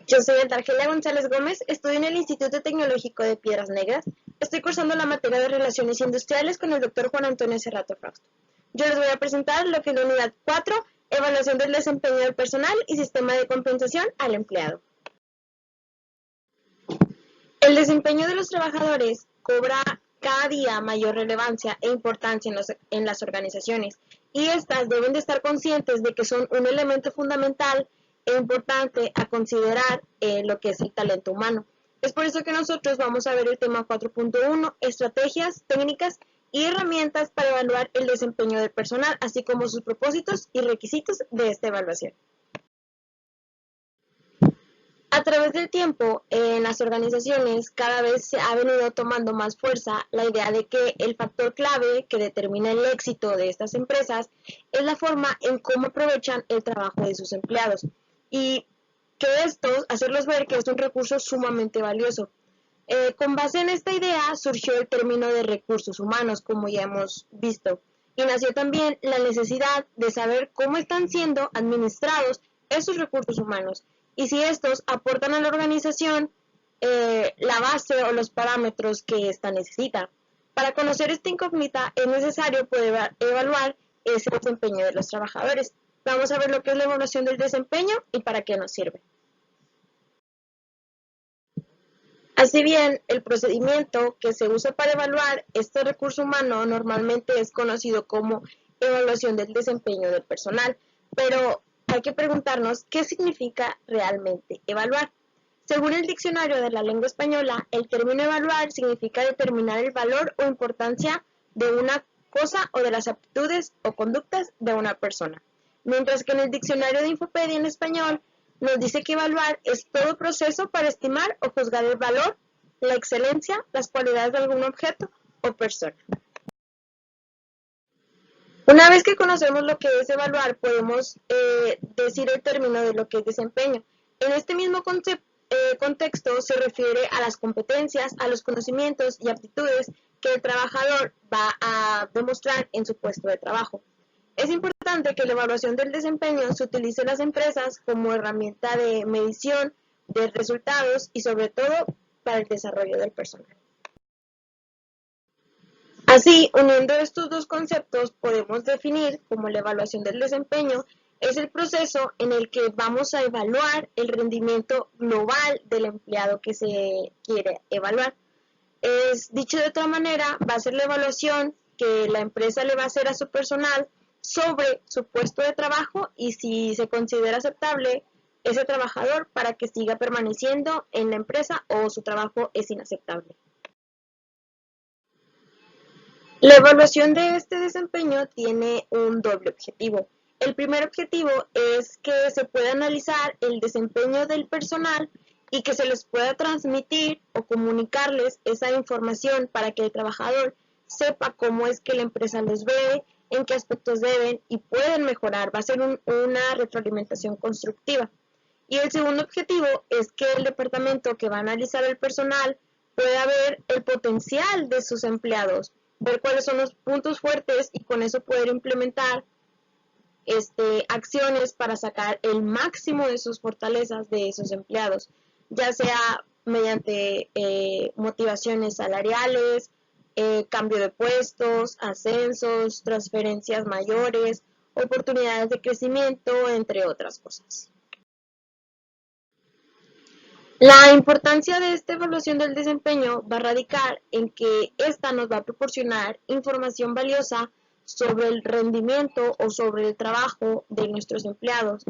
Yo soy Argelia González Gómez, estudio en el Instituto Tecnológico de Piedras Negras. Estoy cursando la materia de Relaciones Industriales con el Dr. Juan Antonio Cerrato Frausto. Yo les voy a presentar lo que es la unidad 4, Evaluación del desempeño del personal y sistema de compensación al empleado. El desempeño de los trabajadores cobra cada día mayor relevancia e importancia en las organizaciones, y estas deben de estar conscientes de que son un elemento fundamental e importante a considerar lo que es el talento humano. Es por eso que nosotros vamos a ver el tema 4.1, estrategias, técnicas y herramientas para evaluar el desempeño del personal, así como sus propósitos y requisitos de esta evaluación. A través del tiempo, en las organizaciones cada vez se ha venido tomando más fuerza la idea de que el factor clave que determina el éxito de estas empresas es la forma en cómo aprovechan el trabajo de sus empleados, y que estos, hacerlos ver que es un recurso sumamente valioso. Con base en esta idea surgió el término de recursos humanos, como ya hemos visto, y nació también la necesidad de saber cómo están siendo administrados esos recursos humanos y si estos aportan a la organización la base o los parámetros que ésta necesita. Para conocer esta incógnita es necesario poder evaluar ese desempeño de los trabajadores. Vamos a ver lo que es la evaluación del desempeño y para qué nos sirve. Así bien, el procedimiento que se usa para evaluar este recurso humano normalmente es conocido como evaluación del desempeño del personal, pero hay que preguntarnos qué significa realmente evaluar. Según el diccionario de la lengua española, el término evaluar significa determinar el valor o importancia de una cosa o de las aptitudes o conductas de una persona, mientras que en el diccionario de Infopedia en español nos dice que evaluar es todo proceso para estimar o juzgar el valor, la excelencia, las cualidades de algún objeto o persona. Una vez que conocemos lo que es evaluar, podemos decir el término de lo que es desempeño. En este mismo contexto se refiere a las competencias, a los conocimientos y aptitudes que el trabajador va a demostrar en su puesto de trabajo. Es importante que la evaluación del desempeño se utilice en las empresas como herramienta de medición de resultados y sobre todo para el desarrollo del personal. Así, uniendo estos dos conceptos, podemos definir como la evaluación del desempeño es el proceso en el que vamos a evaluar el rendimiento global del empleado que se quiere evaluar. Dicho de otra manera, va a ser la evaluación que la empresa le va a hacer a su personal sobre su puesto de trabajo y si se considera aceptable ese trabajador para que siga permaneciendo en la empresa o su trabajo es inaceptable. La evaluación de este desempeño tiene un doble objetivo. El primer objetivo es que se pueda analizar el desempeño del personal y que se les pueda transmitir o comunicarles esa información para que el trabajador sepa cómo es que la empresa los ve, en qué aspectos deben y pueden mejorar. Va a ser una retroalimentación constructiva. Y el segundo objetivo es que el departamento que va a analizar el personal pueda ver el potencial de sus empleados, ver cuáles son los puntos fuertes y con eso poder implementar acciones para sacar el máximo de sus fortalezas de esos empleados, ya sea mediante motivaciones salariales, cambio de puestos, ascensos, transferencias mayores, oportunidades de crecimiento, entre otras cosas. La importancia de esta evaluación del desempeño va a radicar en que esta nos va a proporcionar información valiosa sobre el rendimiento o sobre el trabajo de nuestros empleados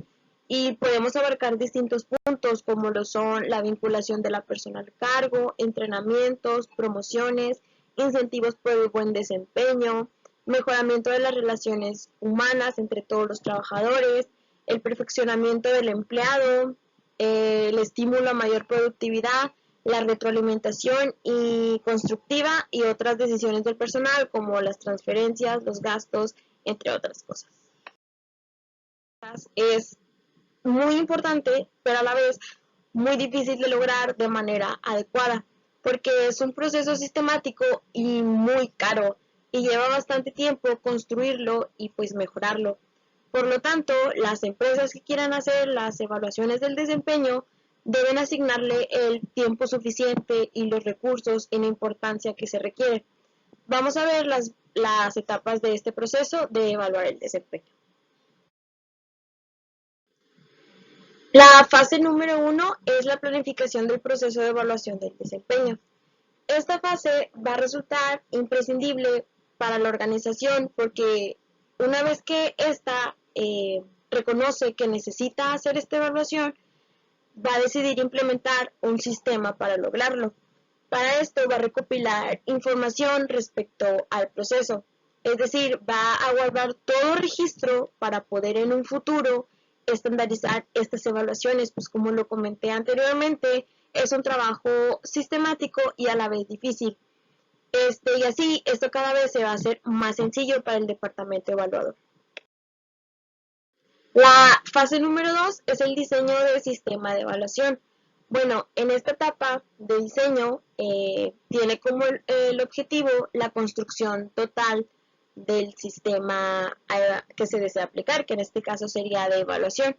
y podemos abarcar distintos puntos como lo son la vinculación de la persona al cargo, entrenamientos, promociones, incentivos por el buen desempeño, mejoramiento de las relaciones humanas entre todos los trabajadores, el perfeccionamiento del empleado, el estímulo a mayor productividad, la retroalimentación y constructiva y otras decisiones del personal como las transferencias, los gastos, entre otras cosas. Es muy importante, pero a la vez muy difícil de lograr de manera adecuada, porque es un proceso sistemático y muy caro y lleva bastante tiempo construirlo y pues mejorarlo. Por lo tanto, las empresas que quieran hacer las evaluaciones del desempeño deben asignarle el tiempo suficiente y los recursos en la importancia que se requiere. Vamos a ver las etapas de este proceso de evaluar el desempeño. La fase número 1 es la planificación del proceso de evaluación del desempeño. Esta fase va a resultar imprescindible para la organización porque una vez que ésta reconoce que necesita hacer esta evaluación, va a decidir implementar un sistema para lograrlo. Para esto va a recopilar información respecto al proceso, es decir, va a guardar todo registro para poder en un futuro estandarizar estas evaluaciones, pues como lo comenté anteriormente, es un trabajo sistemático y a la vez difícil. Y así, esto cada vez se va a hacer más sencillo para el departamento evaluador. La fase número 2 es el diseño del sistema de evaluación. Bueno, en esta etapa de diseño tiene como el objetivo la construcción total del sistema que se desea aplicar, que en este caso sería de evaluación.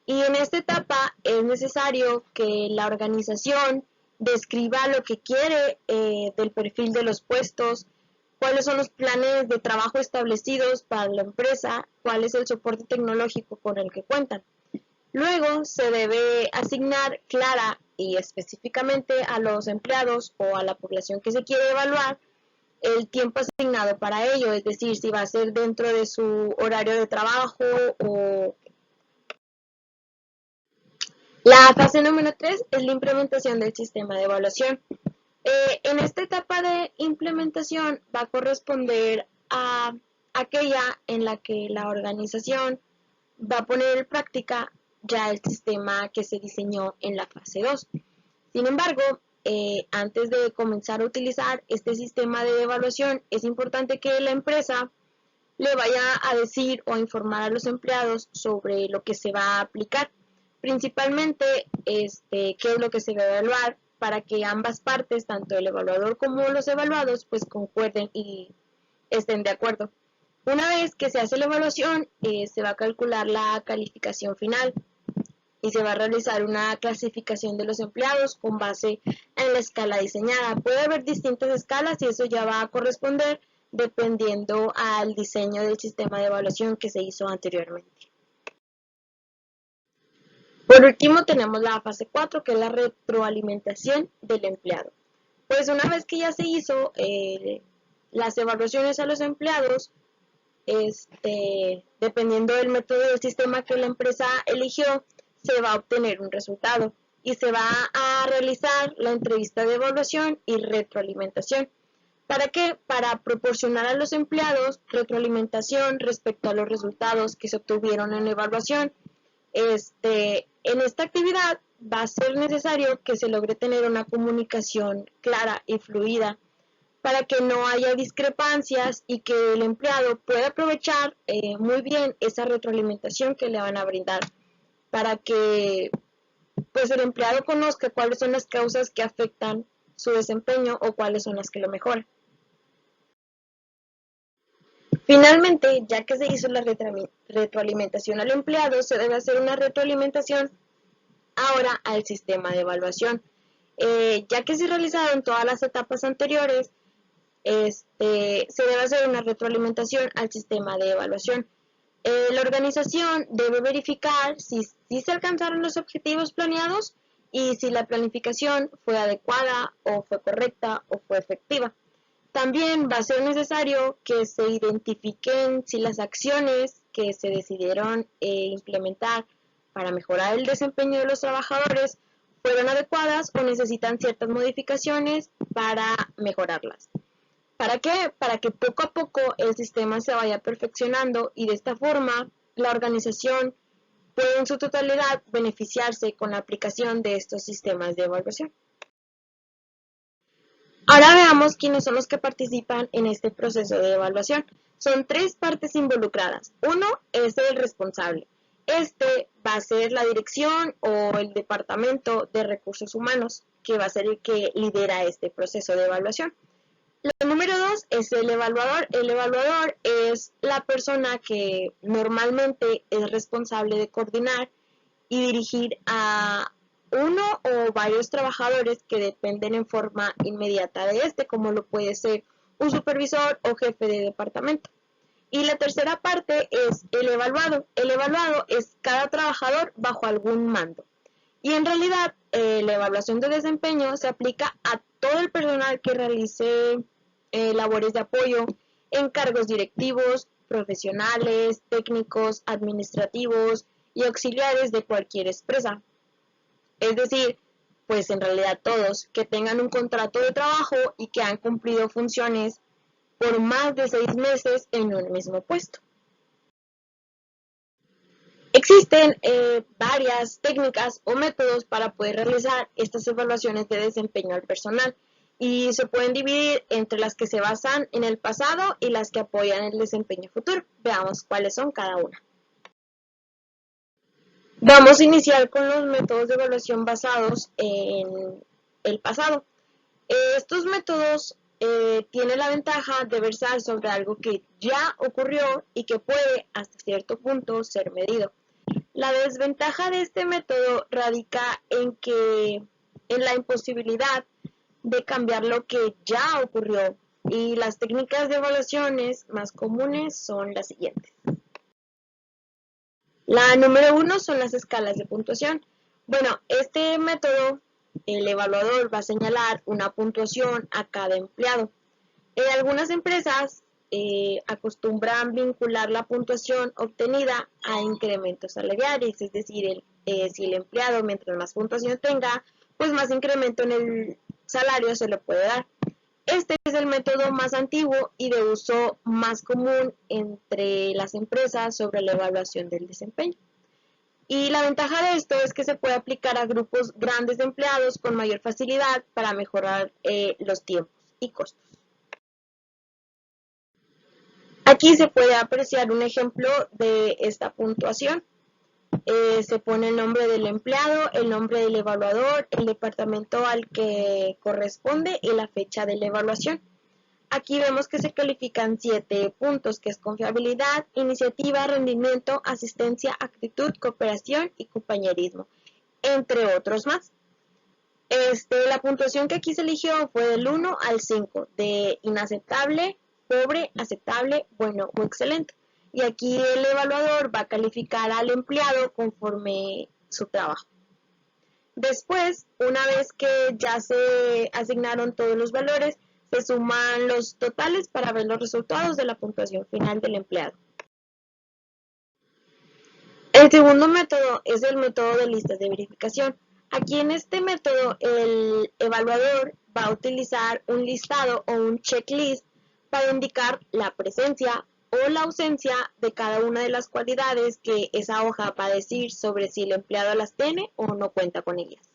Y en esta etapa es necesario que la organización describa lo que quiere del perfil de los puestos, cuáles son los planes de trabajo establecidos para la empresa, cuál es el soporte tecnológico con el que cuentan. Luego se debe asignar clara y específicamente a los empleados o a la población que se quiere evaluar el tiempo asignado para ello, es decir, si va a ser dentro de su horario de trabajo o... La fase número 3 es la implementación del sistema de evaluación. En esta etapa de implementación va a corresponder a aquella en la que la organización va a poner en práctica ya el sistema que se diseñó en la fase 2. Sin embargo, antes de comenzar a utilizar este sistema de evaluación, es importante que la empresa le vaya a decir o a informar a los empleados sobre lo que se va a aplicar, principalmente qué es lo que se va a evaluar, para que ambas partes, tanto el evaluador como los evaluados, pues concuerden y estén de acuerdo. Una vez que se hace la evaluación, se va a calcular la calificación final y se va a realizar una clasificación de los empleados con base en la escala diseñada. Puede haber distintas escalas y eso ya va a corresponder dependiendo al diseño del sistema de evaluación que se hizo anteriormente. Por último tenemos la fase 4, que es la retroalimentación del empleado. Pues una vez que ya se hizo las evaluaciones a los empleados, dependiendo del método del sistema que la empresa eligió, se va a obtener un resultado y se va a realizar la entrevista de evaluación y retroalimentación. ¿Para qué? Para proporcionar a los empleados retroalimentación respecto a los resultados que se obtuvieron en la evaluación. En esta actividad va a ser necesario que se logre tener una comunicación clara y fluida para que no haya discrepancias y que el empleado pueda aprovechar muy bien esa retroalimentación que le van a brindar, para que pues el empleado conozca cuáles son las causas que afectan su desempeño o cuáles son las que lo mejoran. Finalmente, ya que se hizo la retroalimentación al empleado, se debe hacer una retroalimentación ahora al sistema de evaluación. Ya que se realizaron todas las etapas anteriores, se debe hacer una retroalimentación al sistema de evaluación. La organización debe verificar si se alcanzaron los objetivos planeados y si la planificación fue adecuada o fue correcta o fue efectiva. También va a ser necesario que se identifiquen si las acciones que se decidieron implementar para mejorar el desempeño de los trabajadores fueron adecuadas o necesitan ciertas modificaciones para mejorarlas. ¿Para qué? Para que poco a poco el sistema se vaya perfeccionando y de esta forma la organización puede en su totalidad beneficiarse con la aplicación de estos sistemas de evaluación. Ahora veamos quiénes son los que participan en este proceso de evaluación. Son 3 partes involucradas. Uno es el responsable. Va a ser la dirección o el departamento de recursos humanos, que va a ser el que lidera este proceso de evaluación. La número 2 es el evaluador. El evaluador es la persona que normalmente es responsable de coordinar y dirigir a uno o varios trabajadores que dependen en forma inmediata de este, como lo puede ser un supervisor o jefe de departamento. Y la tercera parte es el evaluado. El evaluado es cada trabajador bajo algún mando. Y en realidad, la evaluación de desempeño se aplica a todo el personal que realice labores de apoyo en cargos directivos, profesionales, técnicos, administrativos y auxiliares de cualquier empresa. Es decir, pues en realidad todos que tengan un contrato de trabajo y que han cumplido funciones por más de 6 meses en un mismo puesto. Existen varias técnicas o métodos para poder realizar estas evaluaciones de desempeño al personal y se pueden dividir entre las que se basan en el pasado y las que apoyan el desempeño futuro. Veamos cuáles son cada una. Vamos a iniciar con los métodos de evaluación basados en el pasado. Estos métodos tienen la ventaja de versar sobre algo que ya ocurrió y que puede hasta cierto punto ser medido. La desventaja de este método radica en la imposibilidad de cambiar lo que ya ocurrió, y las técnicas de evaluaciones más comunes son las siguientes. La número 1 son las escalas de puntuación. Bueno, este método, el evaluador va a señalar una puntuación a cada empleado. En algunas empresas acostumbran vincular la puntuación obtenida a incrementos salariales, es decir, si el empleado mientras más puntuación tenga, pues más incremento en el salario se le puede dar. Este es el método más antiguo y de uso más común entre las empresas sobre la evaluación del desempeño. Y la ventaja de esto es que se puede aplicar a grupos grandes de empleados con mayor facilidad para mejorar los tiempos y costos. Aquí se puede apreciar un ejemplo de esta puntuación. Se pone el nombre del empleado, el nombre del evaluador, el departamento al que corresponde y la fecha de la evaluación. Aquí vemos que se califican 7 puntos, que es confiabilidad, iniciativa, rendimiento, asistencia, actitud, cooperación y compañerismo, entre otros más. La puntuación que aquí se eligió fue del 1 al 5, de inaceptable, pobre, aceptable, bueno o excelente. Y aquí el evaluador va a calificar al empleado conforme su trabajo. Después, una vez que ya se asignaron todos los valores, se suman los totales para ver los resultados de la puntuación final del empleado. El segundo método es el método de listas de verificación. Aquí en este método el evaluador va a utilizar un listado o un checklist para indicar la presencia o la ausencia de cada una de las cualidades que esa hoja va a decir sobre si el empleado las tiene o no cuenta con ellas.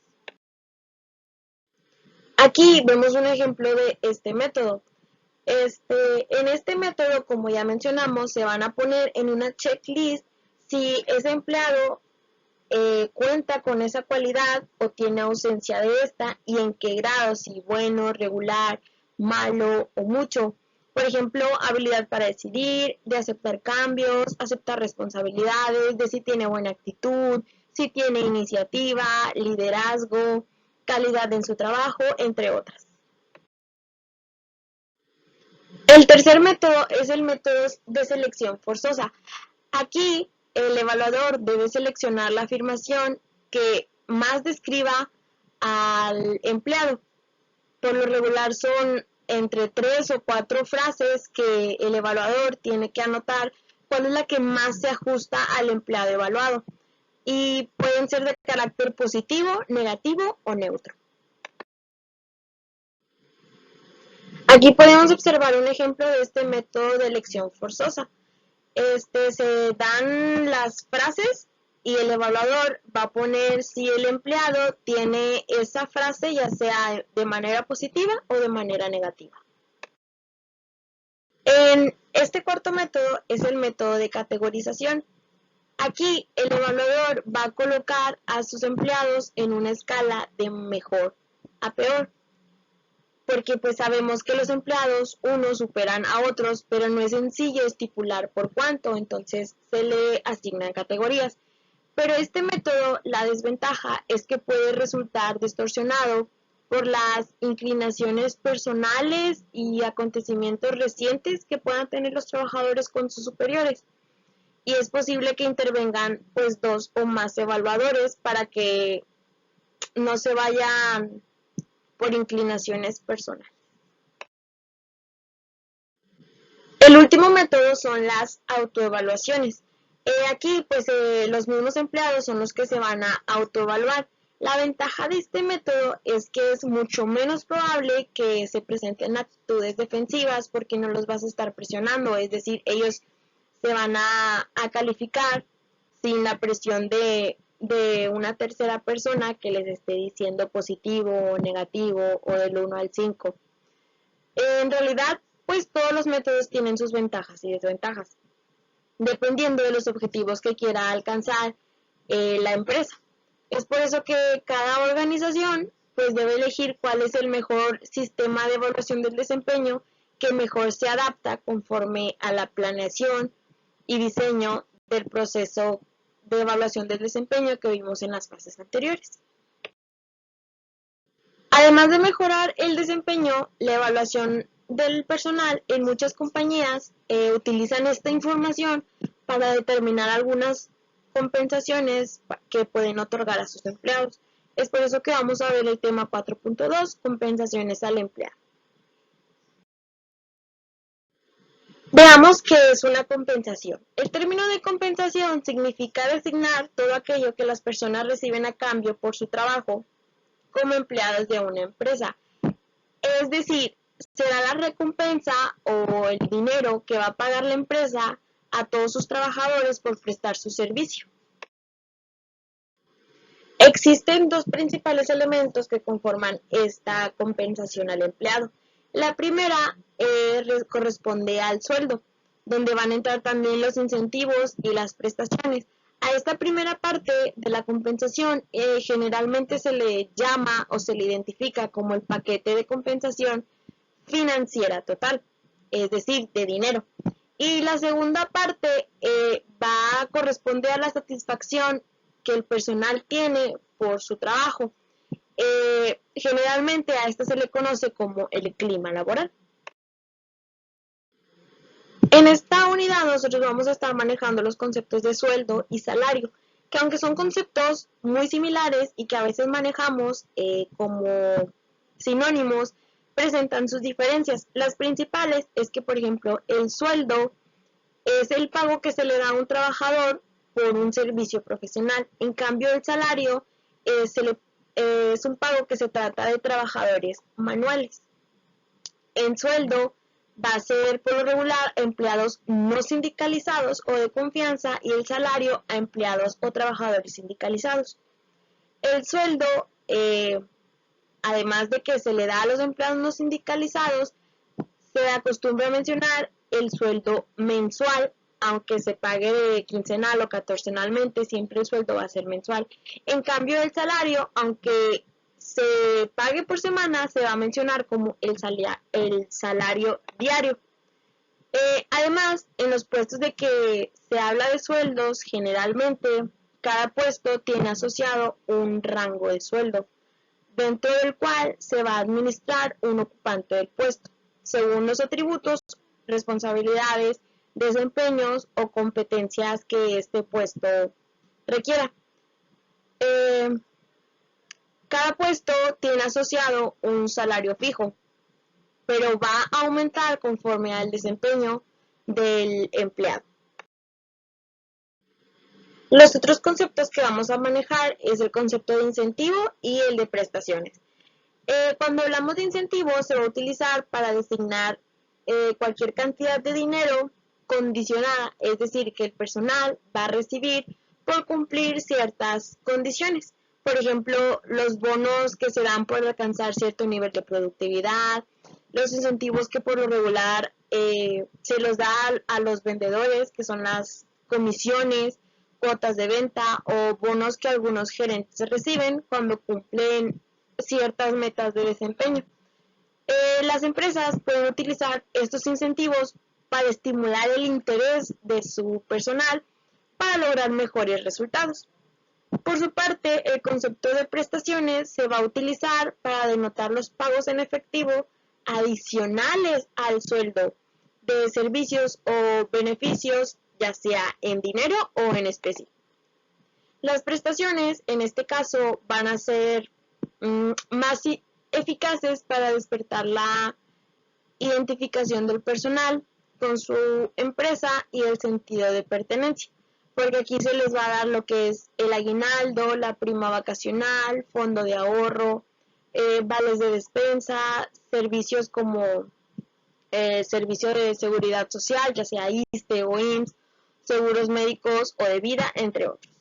Aquí vemos un ejemplo de este método. En este método, como ya mencionamos, se van a poner en una checklist si ese empleado cuenta con esa cualidad o tiene ausencia de esta y en qué grado, si bueno, regular, malo o mucho. Por ejemplo, habilidad para decidir, de aceptar cambios, aceptar responsabilidades, de si tiene buena actitud, si tiene iniciativa, liderazgo, calidad en su trabajo, entre otras. El tercer método es el método de selección forzosa. Aquí el evaluador debe seleccionar la afirmación que más describa al empleado. Por lo regular son entre 3 o 4 frases que el evaluador tiene que anotar cuál es la que más se ajusta al empleado evaluado. Y pueden ser de carácter positivo, negativo o neutro. Aquí podemos observar un ejemplo de este método de elección forzosa. Se dan las frases y el evaluador va a poner si el empleado tiene esa frase ya sea de manera positiva o de manera negativa. En este cuarto método es el método de categorización. Aquí el evaluador va a colocar a sus empleados en una escala de mejor a peor, porque pues sabemos que los empleados unos superan a otros, pero no es sencillo estipular por cuánto, entonces se le asignan categorías. Pero este método, la desventaja es que puede resultar distorsionado por las inclinaciones personales y acontecimientos recientes que puedan tener los trabajadores con sus superiores. Y es posible que intervengan pues dos o más evaluadores para que no se vayan por inclinaciones personales. El último método son las autoevaluaciones. Aquí pues los mismos empleados son los que se van a autoevaluar. La ventaja de este método es que es mucho menos probable que se presenten actitudes defensivas porque no los vas a estar presionando, es decir, ellos se van a calificar sin la presión de una tercera persona que les esté diciendo positivo o negativo o del 1 al 5. En realidad, pues todos los métodos tienen sus ventajas y desventajas, dependiendo de los objetivos que quiera alcanzar la empresa. Es por eso que cada organización pues debe elegir cuál es el mejor sistema de evaluación del desempeño que mejor se adapta conforme a la planeación y diseño del proceso de evaluación del desempeño que vimos en las fases anteriores. Además de mejorar el desempeño, la evaluación del personal en muchas compañías utilizan esta información para determinar algunas compensaciones que pueden otorgar a sus empleados. Es por eso que vamos a ver el tema 4.2, compensaciones al empleado. Veamos qué es una compensación. El término de compensación significa designar todo aquello que las personas reciben a cambio por su trabajo como empleados de una empresa. Es decir, será la recompensa o el dinero que va a pagar la empresa a todos sus trabajadores por prestar su servicio. Existen dos principales elementos que conforman esta compensación al empleado. La primera corresponde al sueldo, donde van a entrar también los incentivos y las prestaciones. A esta primera parte de la compensación generalmente se le llama o se le identifica como el paquete de compensación financiera total, es decir, de dinero. Y la segunda parte va a corresponder a la satisfacción que el personal tiene por su trabajo. Generalmente a esto se le conoce como el clima laboral. En esta unidad nosotros vamos a estar manejando los conceptos de sueldo y salario, que aunque son conceptos muy similares y que a veces manejamos como sinónimos, presentan sus diferencias. Las principales es que, por ejemplo, el sueldo es el pago que se le da a un trabajador por un servicio profesional. En cambio, el salario es un pago que se trata de trabajadores manuales. En sueldo va a ser por lo regular a empleados no sindicalizados o de confianza y el salario a empleados o trabajadores sindicalizados. El sueldo, además de que se le da a los empleados no sindicalizados, se acostumbra a mencionar el sueldo mensual, aunque se pague de quincenal o catorcenalmente, siempre el sueldo va a ser mensual. En cambio, el salario, aunque se pague por semana, se va a mencionar como el salario diario. Además, en los puestos de que se habla de sueldos, generalmente cada puesto tiene asociado un rango de sueldo, dentro del cual se va a administrar un ocupante del puesto, según los atributos, responsabilidades, desempeños o competencias que este puesto requiera. Cada puesto tiene asociado un salario fijo, pero va a aumentar conforme al desempeño del empleado. Los otros conceptos que vamos a manejar es el concepto de incentivo y el de prestaciones. Cuando hablamos de incentivo se va a utilizar para designar cualquier cantidad de dinero condicionada, es decir, que el personal va a recibir por cumplir ciertas condiciones. Por ejemplo, los bonos que se dan por alcanzar cierto nivel de productividad, los incentivos que por lo regular se los da a los vendedores, que son las comisiones, cuotas de venta o bonos que algunos gerentes reciben cuando cumplen ciertas metas de desempeño. Las empresas pueden utilizar estos incentivos para estimular el interés de su personal para lograr mejores resultados. Por su parte, el concepto de prestaciones se va a utilizar para denotar los pagos en efectivo adicionales al sueldo de servicios o beneficios, ya sea en dinero o en especie. Las prestaciones, en este caso, van a ser más eficaces para despertar la identificación del personal con su empresa y el sentido de pertenencia, porque aquí se les va a dar lo que es el aguinaldo, la prima vacacional, fondo de ahorro, vales de despensa, servicios como servicio de seguridad social, ya sea ISSSTE o IMSS, seguros médicos o de vida, entre otros.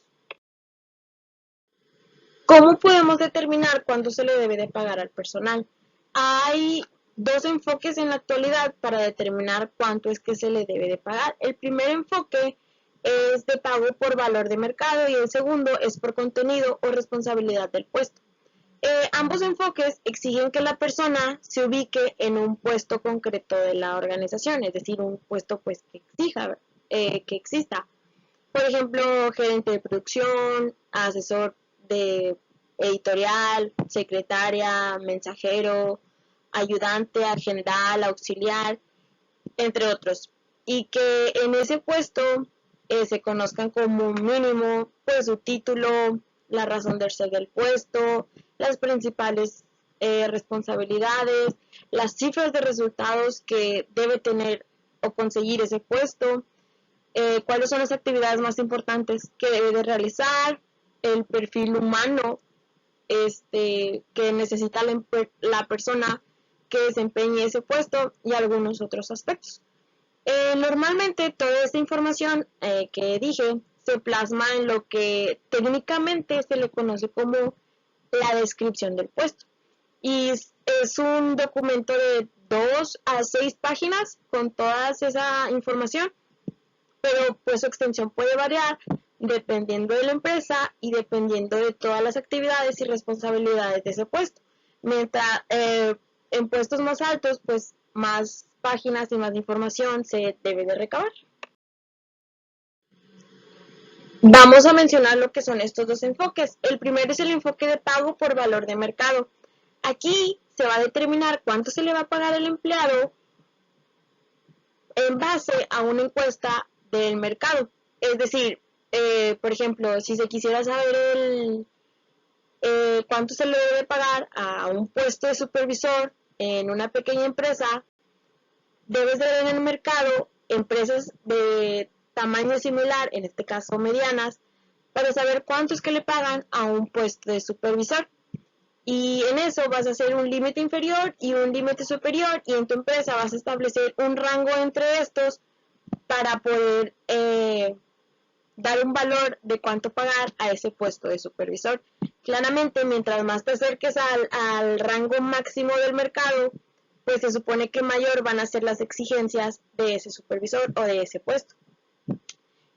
¿Cómo podemos determinar cuánto se le debe de pagar al personal? Hay dos enfoques en la actualidad para determinar cuánto es que se le debe de pagar. El primer enfoque es de pago por valor de mercado y el segundo es por contenido o responsabilidad del puesto. Ambos enfoques exigen que la persona se ubique en un puesto concreto de la organización, es decir, un puesto pues que exista. Por ejemplo, gerente de producción, asesor de editorial, secretaria, mensajero, ayudante a general, auxiliar, entre otros. Y que en ese puesto se conozcan como mínimo pues su título, la razón de ser del puesto, las principales responsabilidades, las cifras de resultados que debe tener o conseguir ese puesto, cuáles son las actividades más importantes que debe de realizar, el perfil humano que necesita la persona que desempeñe ese puesto y algunos otros aspectos. Normalmente toda esta información que dije se plasma en lo que técnicamente se le conoce como la descripción del puesto. Y es un documento de 2 a 6 páginas con toda esa información, pero pues su extensión puede variar dependiendo de la empresa y dependiendo de todas las actividades y responsabilidades de ese puesto. Mientras en puestos más altos, pues más páginas y más información se debe de recabar. Vamos a mencionar lo que son estos dos enfoques. El primero es el enfoque de pago por valor de mercado. Aquí se va a determinar cuánto se le va a pagar al empleado en base a una encuesta del mercado. Es decir, por ejemplo, si se quisiera saber cuánto se le debe pagar a un puesto de supervisor en una pequeña empresa, debes de ver en el mercado empresas de tamaño similar, en este caso medianas, para saber cuánto es que le pagan a un puesto de supervisor. Y en eso vas a hacer un límite inferior y un límite superior, y en tu empresa vas a establecer un rango entre estos para poder dar un valor de cuánto pagar a ese puesto de supervisor. Claramente, mientras más te acerques al rango máximo del mercado, pues se supone que mayor van a ser las exigencias de ese supervisor o de ese puesto.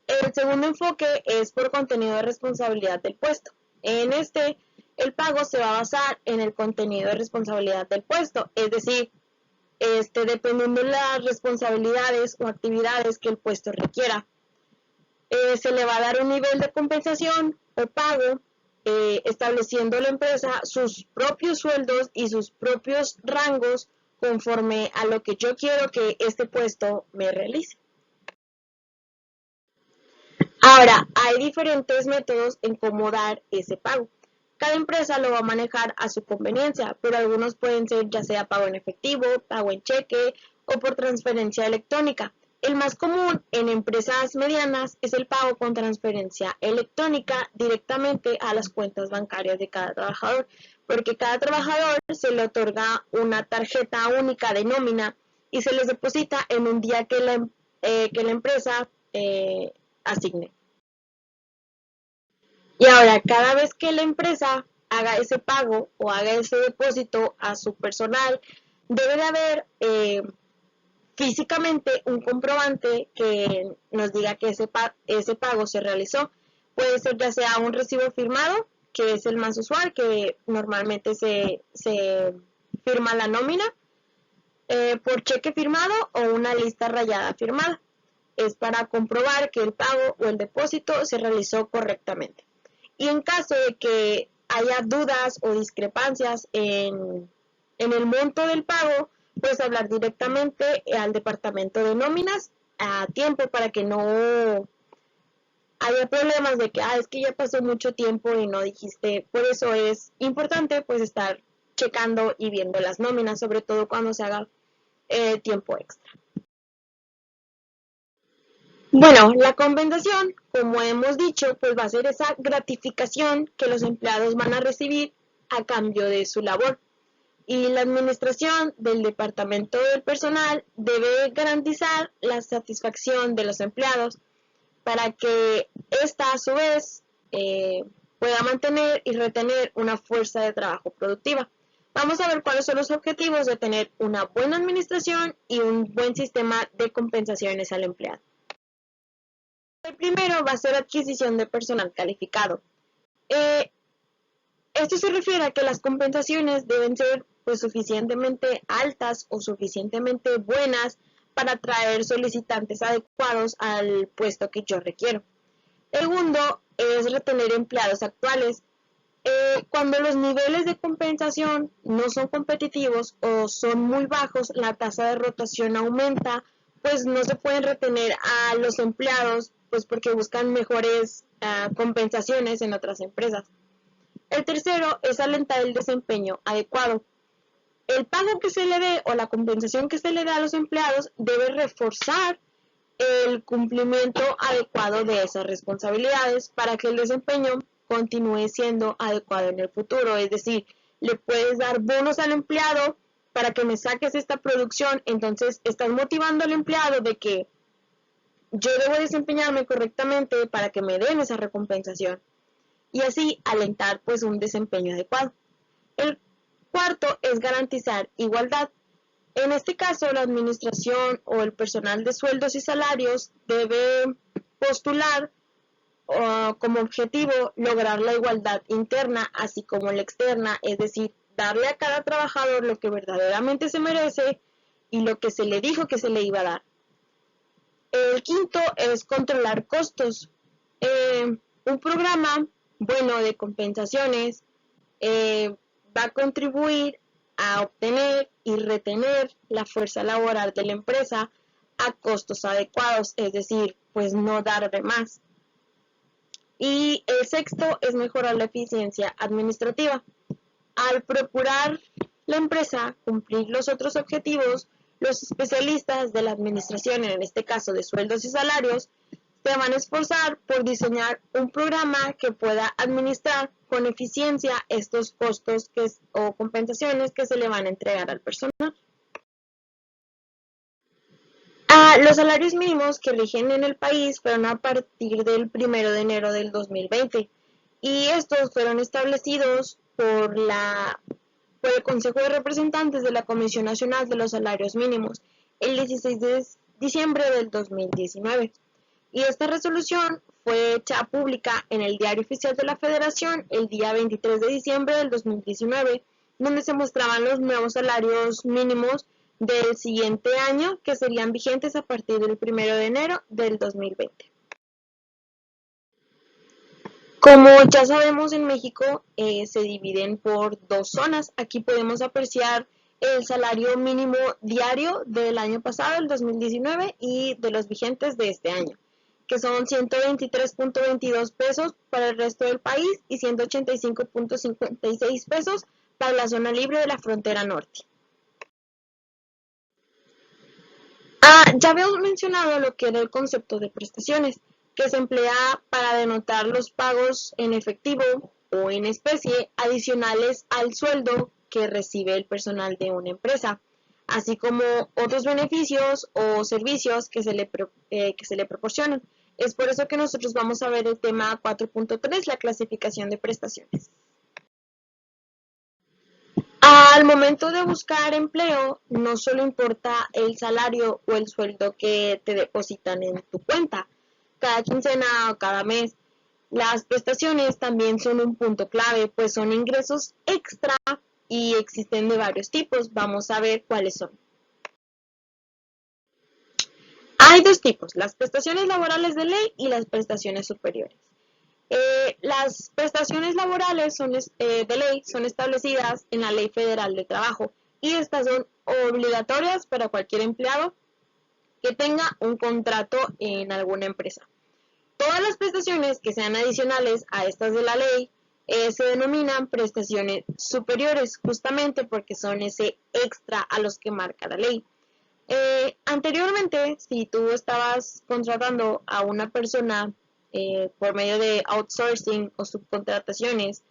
El segundo enfoque es por contenido de responsabilidad del puesto. En este, el pago se va a basar en el contenido de responsabilidad del puesto, es decir, dependiendo de las responsabilidades o actividades que el puesto requiera. Se le va a dar un nivel de compensación o pago, estableciendo la empresa sus propios sueldos y sus propios rangos conforme a lo que yo quiero que este puesto me realice. Ahora, hay diferentes métodos en cómo dar ese pago. Cada empresa lo va a manejar a su conveniencia, pero algunos pueden ser ya sea pago en efectivo, pago en cheque o por transferencia electrónica. El más común en empresas medianas es el pago con transferencia electrónica directamente a las cuentas bancarias de cada trabajador, porque cada trabajador se le otorga una tarjeta única de nómina y se les deposita en un día que la empresa asigne. Y ahora, cada vez que la empresa haga ese pago o haga ese depósito a su personal, debe de haber físicamente un comprobante que nos diga que ese pago se realizó. Puede ser ya sea un recibo firmado, que es el más usual, que normalmente se firma la nómina, por cheque firmado o una lista rayada firmada. Es para comprobar que el pago o el depósito se realizó correctamente. Y en caso de que haya dudas o discrepancias en el monto del pago, pues hablar directamente al departamento de nóminas a tiempo para que no haya problemas de que, es que ya pasó mucho tiempo y no dijiste. Por eso es importante pues estar checando y viendo las nóminas, sobre todo cuando se haga tiempo extra. Bueno, la compensación, como hemos dicho, pues va a ser esa gratificación que los empleados van a recibir a cambio de su labor. Y la administración del departamento del personal debe garantizar la satisfacción de los empleados para que ésta a su vez pueda mantener y retener una fuerza de trabajo productiva. Vamos a ver cuáles son los objetivos de tener una buena administración y un buen sistema de compensaciones al empleado. El primero va a ser adquisición de personal calificado. Esto se refiere a que las compensaciones deben ser pues suficientemente altas o suficientemente buenas para atraer solicitantes adecuados al puesto que yo requiero. Segundo es retener empleados actuales. Cuando los niveles de compensación no son competitivos o son muy bajos, la tasa de rotación aumenta, pues no se pueden retener a los empleados pues porque buscan mejores compensaciones en otras empresas. El tercero es alentar el desempeño adecuado. El pago que se le dé o la compensación que se le da a los empleados debe reforzar el cumplimiento adecuado de esas responsabilidades para que el desempeño continúe siendo adecuado en el futuro. Es decir, le puedes dar bonos al empleado para que me saques esta producción, entonces estás motivando al empleado de que yo debo desempeñarme correctamente para que me den esa recompensación y así alentar pues un desempeño adecuado. El cuarto es garantizar igualdad. En este caso, la administración o el personal de sueldos y salarios debe postular como objetivo lograr la igualdad interna así como la externa, es decir, darle a cada trabajador lo que verdaderamente se merece y lo que se le dijo que se le iba a dar. El quinto es controlar costos. Un programa bueno de compensaciones va a contribuir a obtener y retener la fuerza laboral de la empresa a costos adecuados, es decir, pues no dar de más. Y el sexto es mejorar la eficiencia administrativa. Al procurar la empresa cumplir los otros objetivos, los especialistas de la administración, en este caso de sueldos y salarios, se van a esforzar por diseñar un programa que pueda administrar con eficiencia estos costos o compensaciones que se le van a entregar al personal. Los salarios mínimos que rigen en el país fueron a partir del 1 de enero del 2020 y estos fueron establecidos por el Consejo de Representantes de la Comisión Nacional de los Salarios Mínimos el 16 de diciembre del 2019. Y esta resolución fue hecha pública en el Diario Oficial de la Federación el día 23 de diciembre del 2019, donde se mostraban los nuevos salarios mínimos del siguiente año que serían vigentes a partir del 1 de enero del 2020. Como ya sabemos, en México se dividen por dos zonas. Aquí podemos apreciar el salario mínimo diario del año pasado, el 2019, y de los vigentes de este año, que son 123.22 pesos para el resto del país y 185.56 pesos para la zona libre de la frontera norte. Ya habíamos mencionado lo que era el concepto de prestaciones, que se emplea para denotar los pagos en efectivo o en especie adicionales al sueldo que recibe el personal de una empresa, así como otros beneficios o servicios que se le proporcionan. Es por eso que nosotros vamos a ver el tema 4.3, la clasificación de prestaciones. Al momento de buscar empleo, no solo importa el salario o el sueldo que te depositan en tu cuenta cada quincena o cada mes. Las prestaciones también son un punto clave, pues son ingresos extra y existen de varios tipos. Vamos a ver cuáles son. Hay dos tipos, las prestaciones laborales de ley y las prestaciones superiores. Las prestaciones laborales de ley son establecidas en la Ley Federal de Trabajo y estas son obligatorias para cualquier empleado que tenga un contrato en alguna empresa. Todas las prestaciones que sean adicionales a estas de la ley se denominan prestaciones superiores, justamente porque son ese extra a los que marca la ley. Anteriormente, si tú estabas contratando a una persona por medio de outsourcing o subcontrataciones,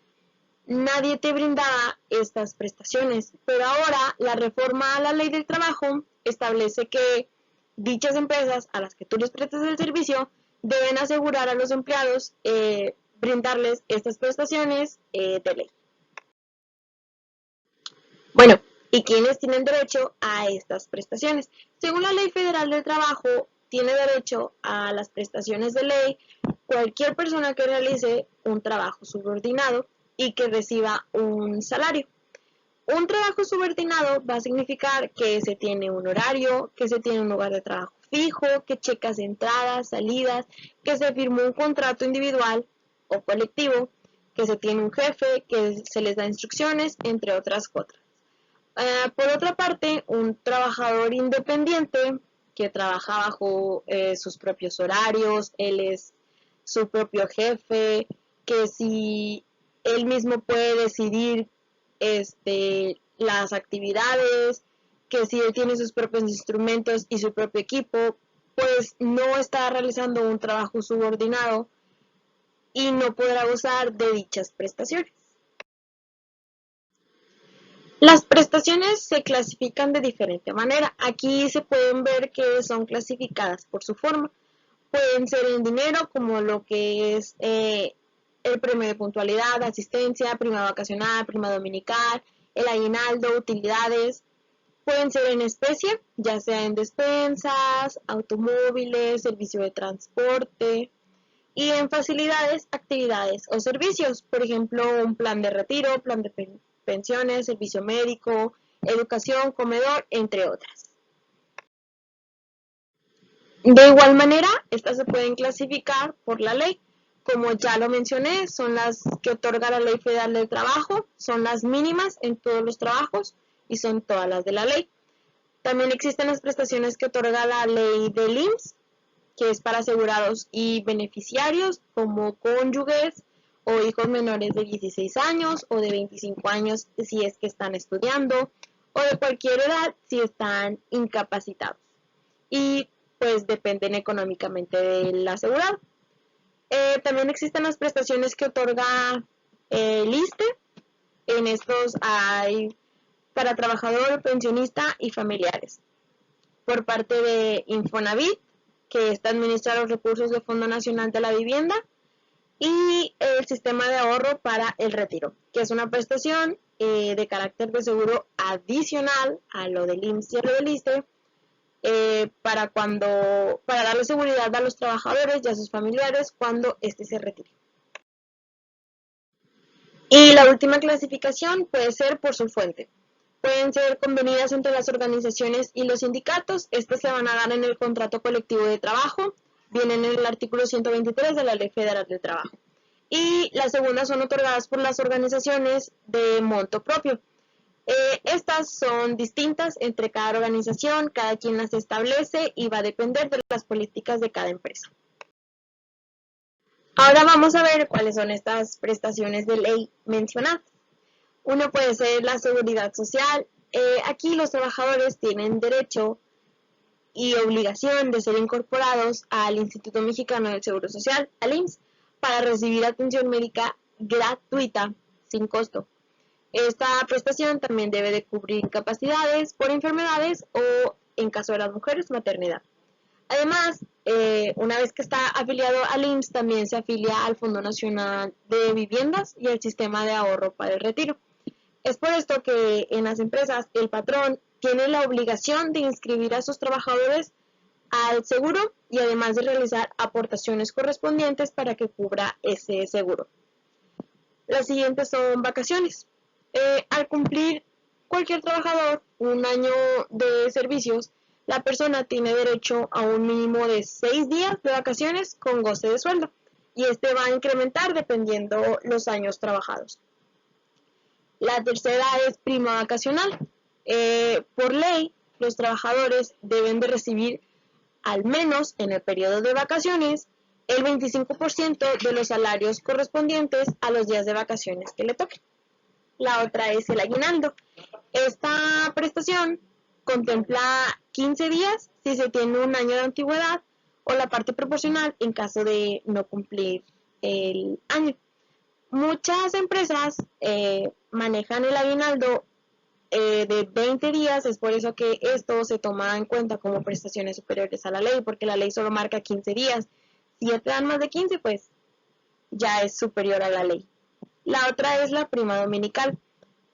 nadie te brindaba estas prestaciones, pero ahora la reforma a la ley del trabajo establece que dichas empresas a las que tú les prestas el servicio deben asegurar a los empleados brindarles estas prestaciones de ley. Bueno, ¿y quiénes tienen derecho a estas prestaciones? Según la Ley Federal del Trabajo, tiene derecho a las prestaciones de ley cualquier persona que realice un trabajo subordinado y que reciba un salario. Un trabajo subordinado va a significar que se tiene un horario, que se tiene un lugar de trabajo fijo, que checas entradas, salidas, que se firmó un contrato individual o colectivo, que se tiene un jefe, que se les da instrucciones, entre otras cosas. Por otra parte, un trabajador independiente que trabaja bajo sus propios horarios, él es su propio jefe, que si él mismo puede decidir las actividades, que si él tiene sus propios instrumentos y su propio equipo, pues no está realizando un trabajo subordinado y no podrá gozar de dichas prestaciones. Las prestaciones se clasifican de diferente manera. Aquí se pueden ver que son clasificadas por su forma. Pueden ser en dinero, como lo que es el premio de puntualidad, asistencia, prima vacacional, prima dominical, el aguinaldo, utilidades. Pueden ser en especie, ya sea en despensas, automóviles, servicio de transporte. Y en facilidades, actividades o servicios, por ejemplo, un plan de retiro, plan de pensiones, servicio médico, educación, comedor, entre otras. De igual manera, estas se pueden clasificar por la ley. Como ya lo mencioné, son las que otorga la Ley Federal del Trabajo, son las mínimas en todos los trabajos y son todas las de la ley. También existen las prestaciones que otorga la ley del IMSS, que es para asegurados y beneficiarios como cónyuges o hijos menores de 16 años o de 25 años si es que están estudiando o de cualquier edad si están incapacitados y pues dependen económicamente del asegurado. También existen las prestaciones que otorga el ISSSTE. En estos hay para trabajador, pensionista y familiares. Por parte de Infonavit, que está administra los recursos del Fondo Nacional de la Vivienda, y el sistema de ahorro para el retiro, que es una prestación de carácter de seguro adicional a lo del IMSS y a lo del ISSSTE, para darle seguridad a los trabajadores y a sus familiares cuando éste se retire. Y la última clasificación puede ser por su fuente. Pueden ser convenidas entre las organizaciones y los sindicatos. Estas se van a dar en el contrato colectivo de trabajo. Vienen en el artículo 123 de la Ley Federal del Trabajo. Y las segundas son otorgadas por las organizaciones de monto propio. Estas son distintas entre cada organización, cada quien las establece y va a depender de las políticas de cada empresa. Ahora vamos a ver cuáles son estas prestaciones de ley mencionadas. Uno puede ser la seguridad social. Aquí los trabajadores tienen derecho y obligación de ser incorporados al Instituto Mexicano del Seguro Social, al IMSS, para recibir atención médica gratuita, sin costo. Esta prestación también debe de cubrir incapacidades por enfermedades o, en caso de las mujeres, maternidad. Además, una vez que está afiliado al IMSS, también se afilia al Fondo Nacional de Viviendas y al Sistema de Ahorro para el Retiro. Es por esto que en las empresas el patrón tiene la obligación de inscribir a sus trabajadores al seguro y además de realizar aportaciones correspondientes para que cubra ese seguro. Las siguientes son vacaciones. Al cumplir cualquier trabajador un año de servicios, la persona tiene derecho a un mínimo de 6 días de vacaciones con goce de sueldo. y este va a incrementar dependiendo los años trabajados. La tercera es prima vacacional. Por ley, los trabajadores deben de recibir, al menos en el periodo de vacaciones, el 25% de los salarios correspondientes a los días de vacaciones que le toquen. La otra es el aguinaldo. Esta prestación contempla 15 días si se tiene un año de antigüedad o la parte proporcional en caso de no cumplir el año. Muchas empresas manejan el aguinaldo de 20 días, es por eso que esto se toma en cuenta como prestaciones superiores a la ley, porque la ley solo marca 15 días. Si ya te dan más de 15, pues ya es superior a la ley. La otra es la prima dominical.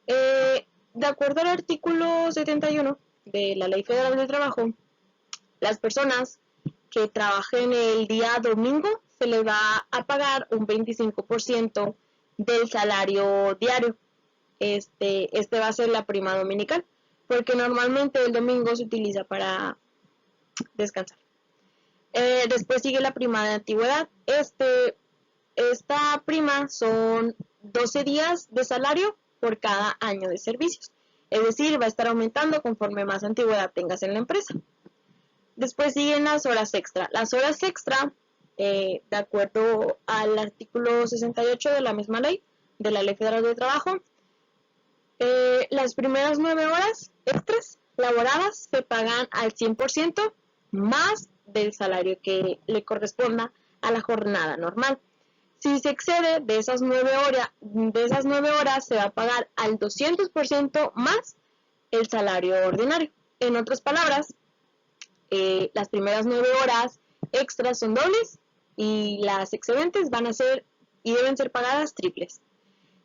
De acuerdo al artículo 71 de la Ley Federal del Trabajo, las personas que trabajen el día domingo se les va a pagar un 25% del salario diario. Este va a ser la prima dominical, porque normalmente el domingo se utiliza para descansar. Después sigue la prima de antigüedad. Esta prima son 12 días de salario por cada año de servicios. Es decir, va a estar aumentando conforme más antigüedad tengas en la empresa. Después siguen las horas extra. Las horas extra, de acuerdo al artículo 68 de la misma ley, de la Ley Federal del Trabajo, las primeras 9 horas extras laboradas se pagan al 100% más del salario que le corresponda a la jornada normal. Si se excede de esas 9 horas, se va a pagar al 200% más el salario ordinario. En otras palabras, las primeras 9 horas extras son dobles y las excedentes van a ser y deben ser pagadas triples.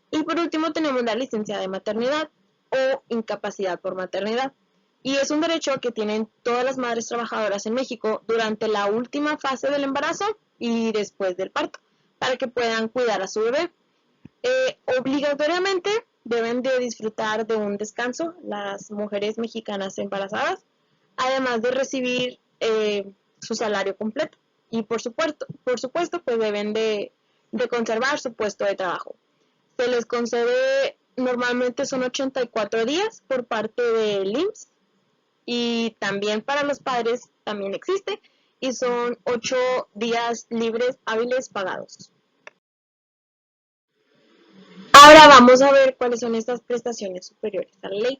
Y por último tenemos la licencia de maternidad o incapacidad por maternidad. Y es un derecho que tienen todas las madres trabajadoras en México durante la última fase del embarazo y después del parto, para que puedan cuidar a su bebé. Obligatoriamente deben de disfrutar de un descanso las mujeres mexicanas embarazadas, además de recibir su salario completo. Y por supuesto pues deben de conservar su puesto de trabajo. Se les concede, normalmente son 84 días por parte del IMSS, y también para los padres también existe, y son 8 días libres hábiles pagados. Ahora vamos a ver cuáles son estas prestaciones superiores a la ley.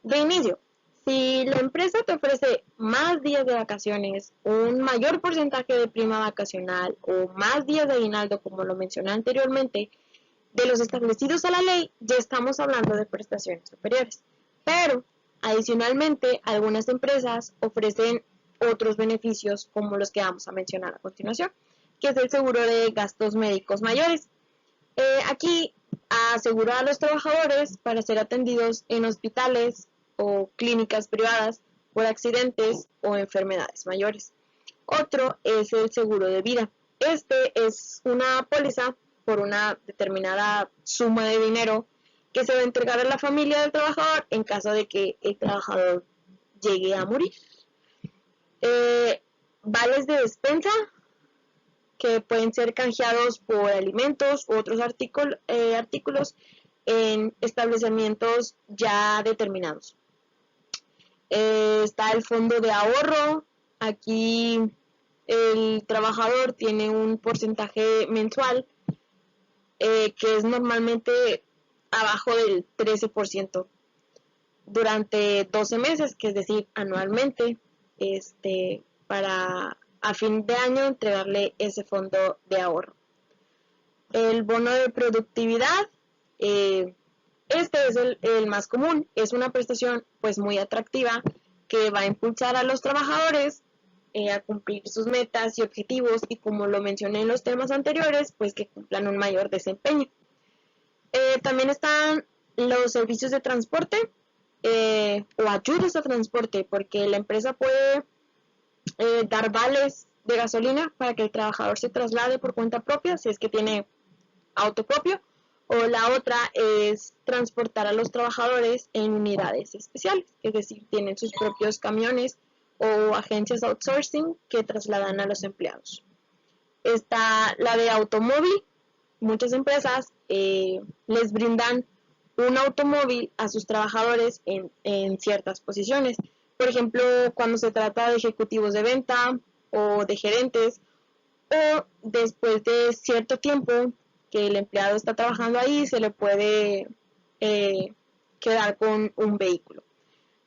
De inicio, si la empresa te ofrece más días de vacaciones, un mayor porcentaje de prima vacacional o más días de aguinaldo, como lo mencioné anteriormente, de los establecidos a la ley, ya estamos hablando de prestaciones superiores. Pero, adicionalmente, algunas empresas ofrecen otros beneficios como los que vamos a mencionar a continuación, que es el seguro de gastos médicos mayores. Aquí asegura a los trabajadores para ser atendidos en hospitales o clínicas privadas por accidentes o enfermedades mayores. Otro es el seguro de vida. Este es una póliza por una determinada suma de dinero que se va a entregar a la familia del trabajador en caso de que el trabajador llegue a morir. Vales de despensa que pueden ser canjeados por alimentos u otros artículos en establecimientos ya determinados. Está el fondo de ahorro. Aquí el trabajador tiene un porcentaje mensual que es normalmente abajo del 13% durante 12 meses, que es decir, anualmente, para a fin de año entregarle ese fondo de ahorro. El bono de productividad, este es el más común, es una prestación pues muy atractiva que va a impulsar a los trabajadores a cumplir sus metas y objetivos, y como lo mencioné en los temas anteriores, pues que cumplan un mayor desempeño. También están los servicios de transporte o ayudas a transporte, porque la empresa puede dar vales de gasolina para que el trabajador se traslade por cuenta propia, si es que tiene auto propio, o la otra es transportar a los trabajadores en unidades especiales, es decir, tienen sus propios camiones o agencias outsourcing que trasladan a los empleados. está la de automóvil. Muchas empresas les brindan un automóvil a sus trabajadores en ciertas posiciones. Por ejemplo, cuando se trata de ejecutivos de venta o de gerentes, o después de cierto tiempo que el empleado está trabajando ahí, se le puede quedar con un vehículo,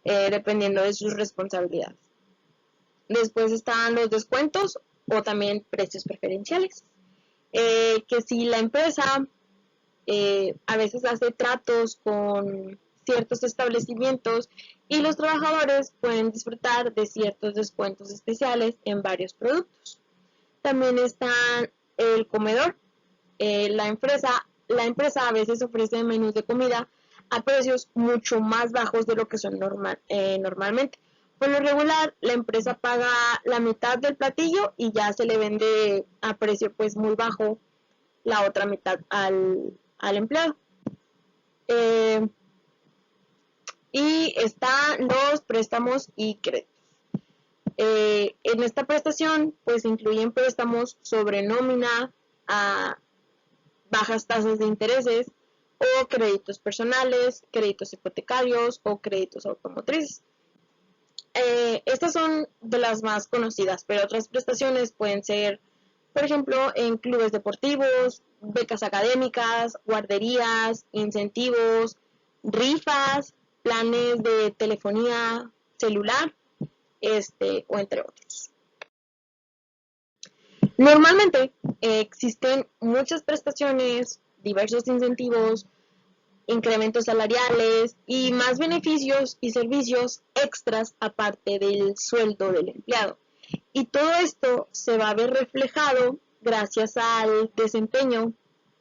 dependiendo de sus responsabilidades. Después están los descuentos o también precios preferenciales, que si la empresa a veces hace tratos con ciertos establecimientos y los trabajadores pueden disfrutar de ciertos descuentos especiales en varios productos. También está el comedor. La empresa a veces ofrece menús de comida a precios mucho más bajos de lo que son normalmente. Por lo regular, la empresa paga la mitad del platillo y ya se le vende a precio pues muy bajo la otra mitad al empleado. Y están los préstamos y créditos. En esta prestación pues incluyen préstamos sobre nómina a bajas tasas de intereses o créditos personales, créditos hipotecarios o créditos automotrices. Estas son de las más conocidas, pero otras prestaciones pueden ser, por ejemplo, en clubes deportivos, becas académicas, guarderías, incentivos, rifas, planes de telefonía celular, o entre otros. Normalmente existen muchas prestaciones, diversos incentivos, incrementos salariales y más beneficios y servicios extras aparte del sueldo del empleado. Y todo esto se va a ver reflejado gracias al desempeño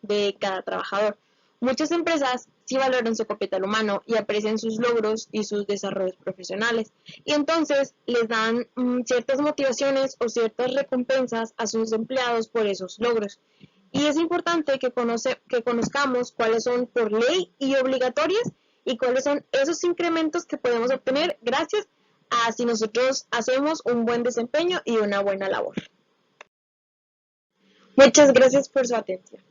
de cada trabajador. Muchas empresas sí valoran su capital humano y aprecian sus logros y sus desarrollos profesionales. Y entonces les dan ciertas motivaciones o ciertas recompensas a sus empleados por esos logros. Y es importante que conozcamos cuáles son por ley y obligatorias y cuáles son esos incrementos que podemos obtener gracias a si nosotros hacemos un buen desempeño y una buena labor. Muchas gracias por su atención.